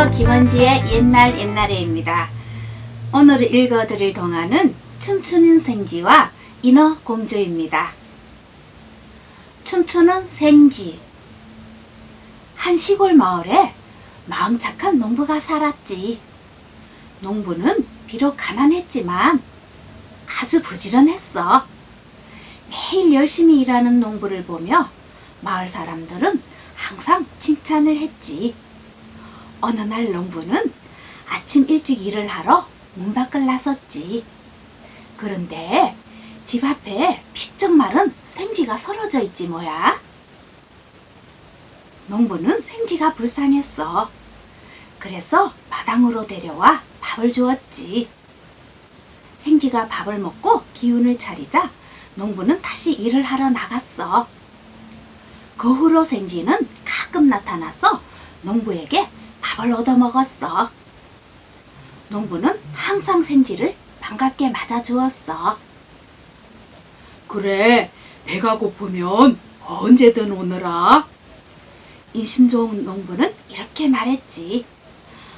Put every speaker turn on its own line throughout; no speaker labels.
안녕하세요. 김원지의 옛날에입니다. 오늘 읽어드릴 동화는 춤추는 생쥐와 인어공주입니다. 춤추는 생쥐. 한 시골 마을에 마음 착한 농부가 살았지. 농부는 비록 가난했지만 아주 부지런했어. 매일 열심히 일하는 농부를 보며 마을 사람들은 항상 칭찬을 했지. 어느 날 농부는 아침 일찍 일을 하러 문 밖을 나섰지. 그런데 집 앞에 비쩍 마른 생쥐가 쓰러져 있지 뭐야. 농부는 생쥐가 불쌍했어. 그래서 마당으로 데려와 밥을 주었지. 생쥐가 밥을 먹고 기운을 차리자 농부는 다시 일을 하러 나갔어. 그 후로 생쥐는 가끔 나타나서 농부에게 밥을 얻어먹었어. 농부는 항상 생쥐를 반갑게 맞아주었어.
그래, 배가 고프면 언제든 오너라.
인심 좋은 농부는 이렇게 말했지.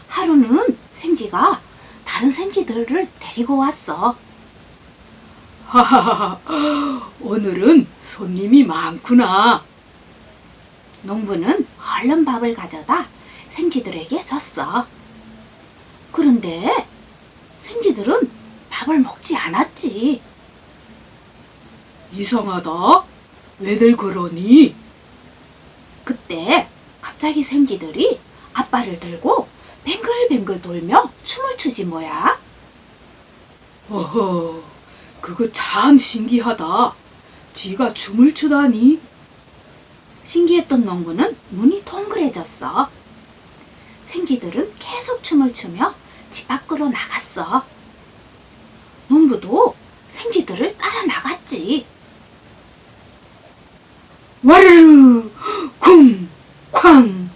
하루는 생쥐가 다른 생쥐들을 데리고 왔어.
하하하, 오늘은 손님이 많구나.
농부는 얼른 밥을 가져다 생쥐들에게 줬어. 그런데 생쥐들은 밥을 먹지 않았지.
이상하다. 왜들 그러니?
그때 갑자기 생쥐들이 앞발을 들고 뱅글뱅글 돌며 춤을 추지 뭐야.
어허, 그거 참 신기하다. 지가 춤을 추다니.
신기했던 농부는 눈이 동그래졌어. 생쥐들은 계속 춤을 추며 집 밖으로 나갔어. 농부도 생쥐들을 따라 나갔지.
와르르, 쿵, 쾅.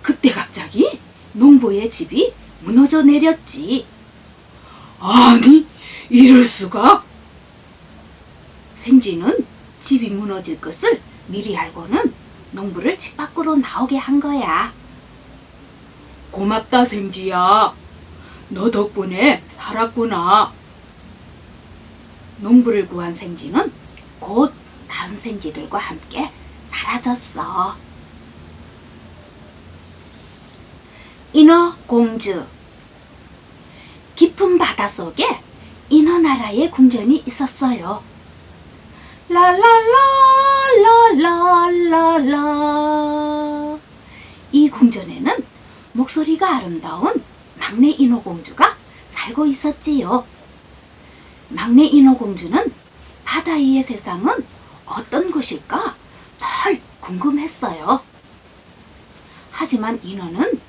그때 갑자기 농부의 집이 무너져 내렸지.
아니, 이럴 수가?
생쥐는 집이 무너질 것을 미리 알고는 농부를 집 밖으로 나오게 한 거야.
고맙다, 생쥐야. 너 덕분에 살았구나.
농부를 구한 생쥐는 곧 다른 생쥐들과 함께 사라졌어. 인어공주. 깊은 바닷속에 인어나라의 궁전이 있었어요. 라라라라라라. 이 궁전에는 목소리가 아름다운 막내 인어공주가 살고 있었지요. 막내 인어공주는 바다 위의 세상은 어떤 곳일까 덜 궁금했어요. 하지만 인어는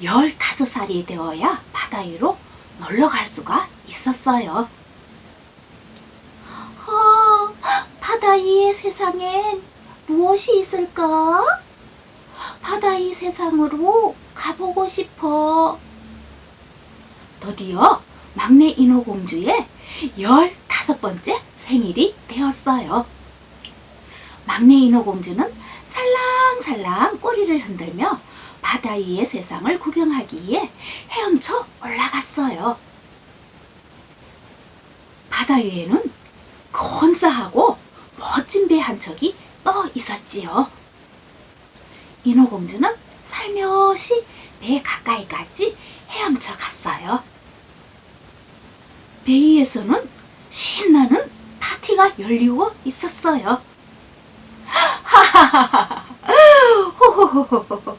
15살이 되어야 바다 위로 놀러 갈 수가 있었어요. 바다 위의 세상엔 무엇이 있을까? 바다 위 세상으로 가보고 싶어. 드디어 막내 인어공주의 15번째 생일이 되었어요. 막내 인어공주는 살랑살랑 꼬리를 흔들며 바다 위의 세상을 구경하기 위해 헤엄쳐 올라갔어요. 바다 위에는 건사하고 멋진 배 한 척이 떠 있었지요. 인어공주는 살며시 배 가까이까지 헤엄쳐 갔어요. 배 위에서는 신나는 파티가 열리고 있었어요. 하하하하. 호호호호.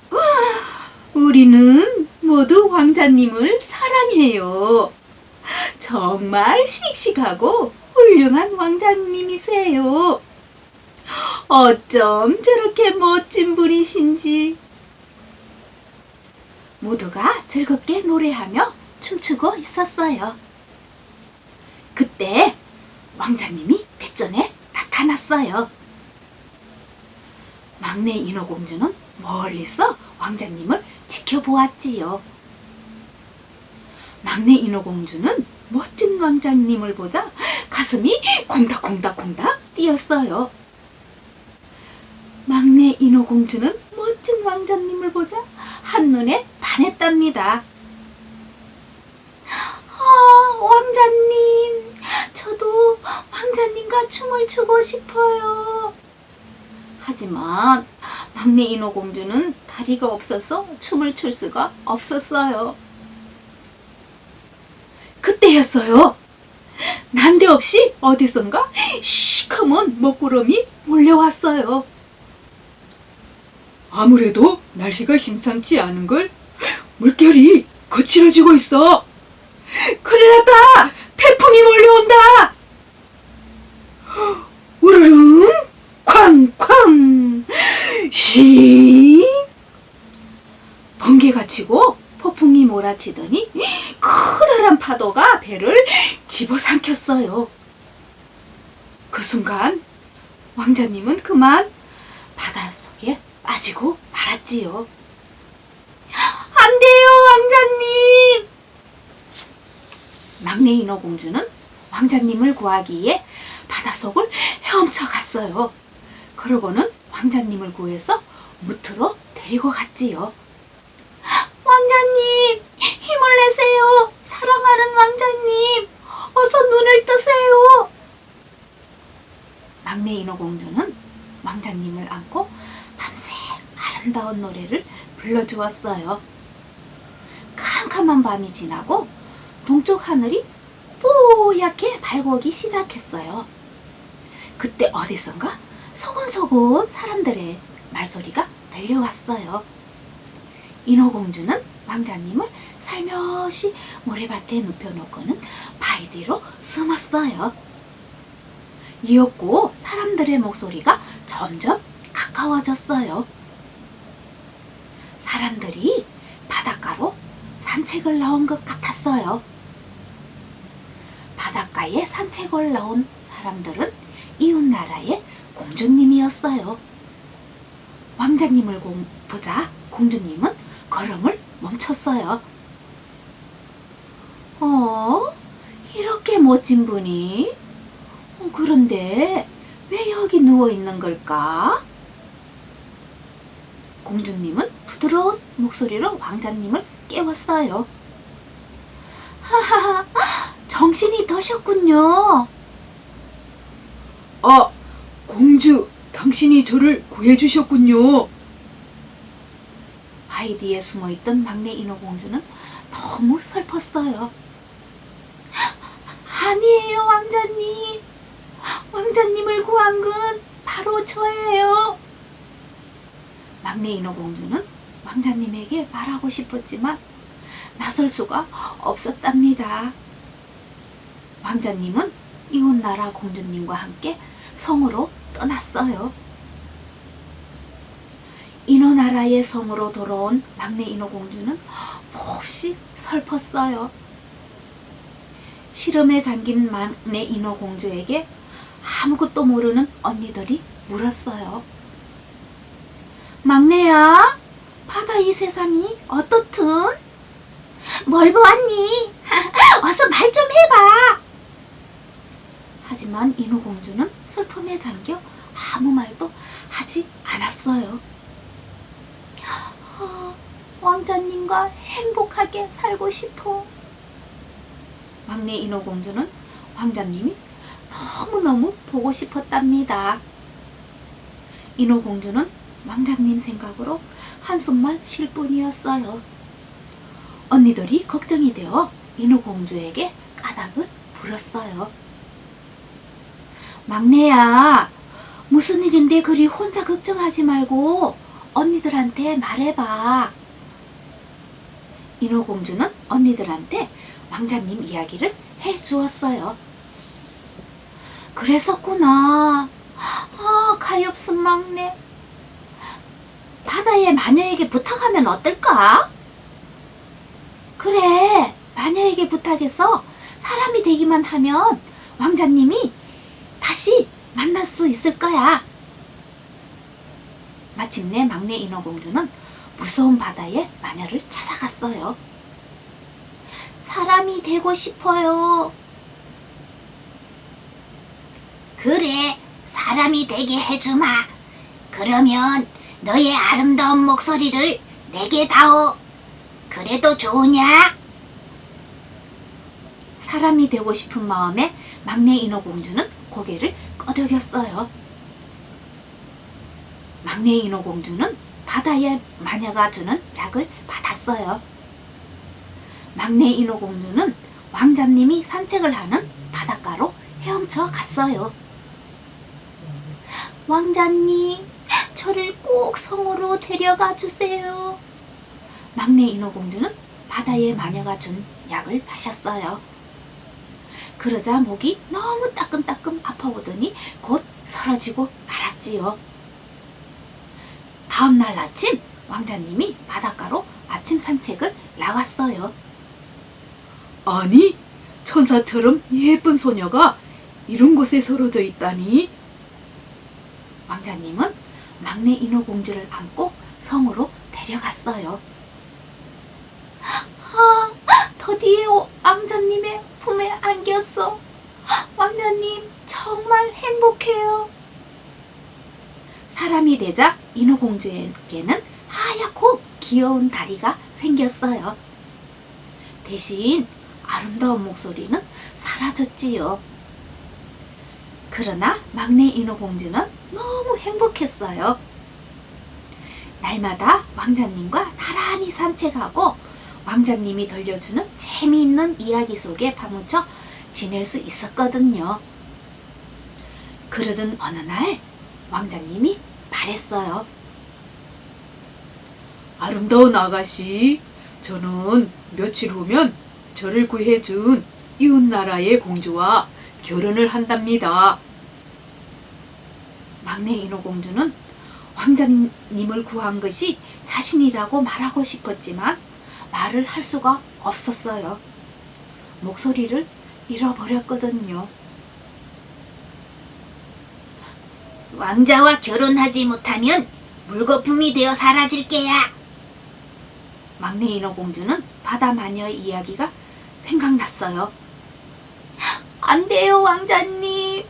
우리는 모두 왕자님을 사랑해요. 정말 씩씩하고 훌륭한 왕자님이세요. 어쩜 저렇게 멋진 분이신지. 모두가 즐겁게 노래하며 춤추고 있었어요. 그때 왕자님이 뱃전에 나타났어요. 막내 인어공주는 멀리서 왕자님을 지켜보았지요. 막내 인어공주는 멋진 왕자님을 보자 가슴이 콩닥콩닥콩닥 뛰었어요. 막내 인어공주는 멋진 왕자님을 보자 한눈에 팍 반했답니다. 왕자님, 저도 왕자님과 춤을 추고 싶어요. 하지만 막내 인어공주는 다리가 없어서 춤을 출 수가 없었어요. 그때였어요. 난데없이 어디선가 시커먼 먹구름이 몰려왔어요.
아무래도 날씨가 심상치 않은 걸 물결이 거칠어지고 있어.
큰일 났다! 태풍이 몰려온다!
우르릉 쾅쾅 시
번개가 치고 폭풍이 몰아치더니 커다란 파도가 배를 집어삼켰어요. 그 순간 왕자님은 그만 바닷속에 빠지고 말았지요. 안 돼요, 왕자님! 막내 인어공주는 왕자님을 구하기 위해 바닷속을 헤엄쳐 갔어요. 그러고는 왕자님을 구해서 무트로 데리고 갔지요. 왕자님, 힘을 내세요. 사랑하는 왕자님, 어서 눈을 뜨세요. 막내 인어공주는 왕자님을 안고 밤새 아름다운 노래를 불러주었어요. 캄캄한 밤이 지나고 동쪽 하늘이 뽀얗게 밝아오기 시작했어요. 그때 어디선가 소곤소곤 사람들의 말소리가 들려왔어요. 인어공주는 왕자님을 살며시 모래밭에 눕혀놓고는 바위 뒤로 숨었어요. 이윽고 사람들의 목소리가 점점 가까워졌어요. 사람들이 바닷가로 산책을 나온 것 같았어요. 바닷가에 산책을 나온 사람들은 이웃나라의 공주님이었어요. 왕자님을 보자 공주님은 걸음을 멈췄어요. 이렇게 멋진 분이? 그런데 왜 여기 누워있는 걸까? 공주님은 부드러운 목소리로 왕자님을 깨웠어요. 하하하, 정신이 드셨군요.
공주, 당신이 저를 구해주셨군요.
바위 뒤에 숨어있던 막내 인어공주는 너무 슬펐어요. 아니에요, 왕자님. 왕자님을 구한 건 바로 저예요. 막내 인어공주는 왕자님에게 말하고 싶었지만 나설 수가 없었답니다. 왕자님은 이웃나라 공주님과 함께 성으로 떠났어요. 인어나라의 성으로 돌아온 막내 인어공주는 몹시 슬펐어요. 시름에 잠긴 막내 인어공주에게 아무것도 모르는 언니들이 물었어요. 막내야, 바다 이 세상이 어떻든? 뭘 보았니? 어서 말 좀 해봐. 하지만 인어공주는 슬픔에 잠겨 아무 말도 하지 않았어요. 왕자님과 행복하게 살고 싶어. 막내 인어공주는 왕자님이 너무너무 보고 싶었답니다. 인어공주는 왕자님 생각으로 한숨만 쉴 뿐이었어요. 언니들이 걱정이 되어 인어공주에게 까닭을 물었어요. 막내야, 무슨 일인데 그리 혼자 걱정하지 말고 언니들한테 말해봐. 인어공주는 언니들한테 왕자님 이야기를 해주었어요. 그랬었구나. 가엾은 막내. 바다의 마녀에게 부탁하면 어떨까? 그래, 마녀에게 부탁해서 사람이 되기만 하면 왕자님이 다시 만날 수 있을 거야. 마침내 막내 인어공주는 무서운 바다의 마녀를 찾아갔어요. 사람이 되고 싶어요. 그래, 사람이 되게 해주마. 그러면 너의 아름다운 목소리를 내게 다오. 그래도 좋으냐? 사람이 되고 싶은 마음에 막내 인어공주는 고개를 끄덕였어요. 막내 인어공주는 바다의 마녀가 주는 약을 받았어요. 막내 인어공주는 왕자님이 산책을 하는 바닷가로 헤엄쳐 갔어요. 왕자님, 저를 꼭 성으로 데려가 주세요. 막내 인어공주는 바다의 마녀가 준 약을 마셨어요. 그러자 목이 너무 따끔따끔 아파오더니 곧 사라지고 말았지요. 다음날 아침 왕자님이 바닷가로 아침 산책을 나왔어요.
아니, 천사처럼 예쁜 소녀가 이런 곳에 서러져 있다니.
왕자님은 막내 인어공주를 안고 성으로 데려갔어요. 드디어 왕자님의 품에 안겼어. 왕자님, 정말 행복해요. 사람이 되자 인어공주에게는 하얗고 귀여운 다리가 생겼어요. 대신 아름다운 목소리는 사라졌지요. 그러나 막내 인어공주는 너무 행복했어요. 날마다 왕자님과 나란히 산책하고 왕자님이 들려주는 재미있는 이야기 속에 파묻혀 지낼 수 있었거든요. 그러던 어느 날 왕자님이 말했어요.
아름다운 아가씨, 저는 며칠 후면 저를 구해준 이웃나라의 공주와 결혼을 한답니다.
막내 인어공주는 왕자님을 구한 것이 자신이라고 말하고 싶었지만 말을 할 수가 없었어요. 목소리를 잃어버렸거든요. 왕자와 결혼하지 못하면 물거품이 되어 사라질게야. 막내 인어공주는 바다 마녀의 이야기가 생각났어요. 안 돼요, 왕자님.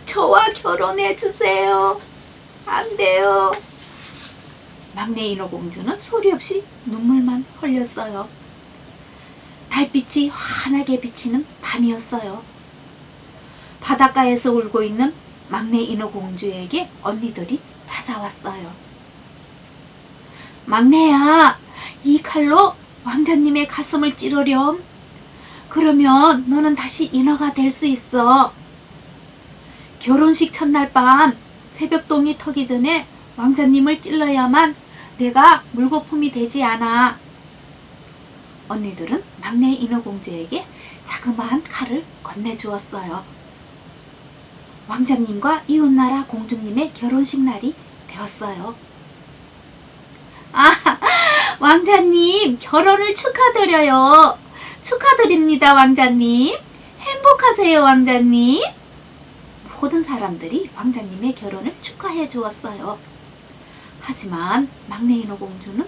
저와 결혼해 주세요. 안 돼요. 막내 인어공주는 소리 없이 눈물만 흘렸어요. 달빛이 환하게 비치는 밤이었어요. 바닷가에서 울고 있는 막내 인어공주에게 언니들이 찾아왔어요. 막내야, 이 칼로 왕자님의 가슴을 찌르렴. 그러면 너는 다시 인어가 될 수 있어. 결혼식 첫날 밤 새벽동이 터기 전에 왕자님을 찔러야만 내가 물거품이 되지 않아. 언니들은 막내 인어공주에게 자그마한 칼을 건네주었어요. 왕자님과 이웃나라 공주님의 결혼식 날이 되었어요. 왕자님, 결혼을 축하드려요. 축하드립니다, 왕자님. 행복하세요, 왕자님. 모든 사람들이 왕자님의 결혼을 축하해 주었어요. 하지만 막내 인어공주는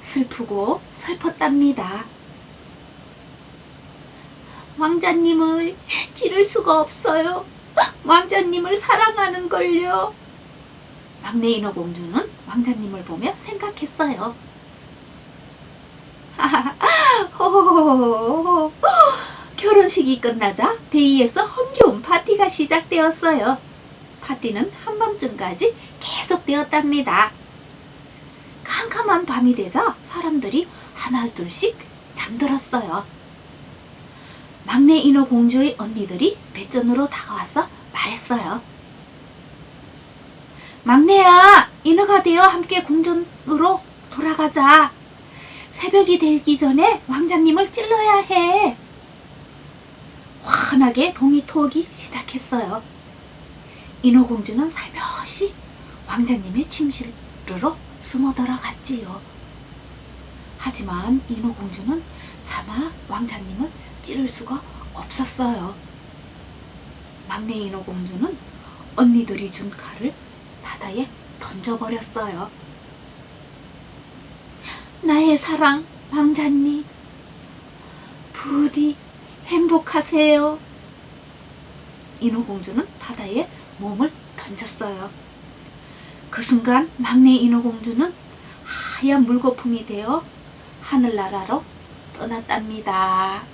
슬프고 슬펐답니다. 왕자님을 찌를 수가 없어요. 왕자님을 사랑하는걸요. 막내 인어공주는 왕자님을 보며 생각했어요. 호호호호. 결혼식이 끝나자 베이에서 흥겨운 파티가 시작되었어요. 파티는 한밤중까지 계속되었답니다. 캄캄한 밤이 되자 사람들이 하나둘씩 잠들었어요. 막내 인어공주의 언니들이 뱃전으로 다가와서 말했어요. 막내야, 인어가 되어 함께 궁전으로 돌아가자. 새벽이 되기 전에 왕자님을 찔러야 해. 환하게 동이 트오기 시작했어요. 인어공주는 살며시 왕자님의 침실로 숨어 들어갔지요. 하지만 인어공주는 차마 왕자님을 찌를 수가 없었어요. 막내 인어공주는 언니들이 준 칼을 바다에 던져버렸어요. 나의 사랑 왕자님, 부디 행복하세요. 인어공주는 바다에 몸을 던졌어요. 그 순간 막내 인어공주는 하얀 물거품이 되어 하늘나라로 떠났답니다.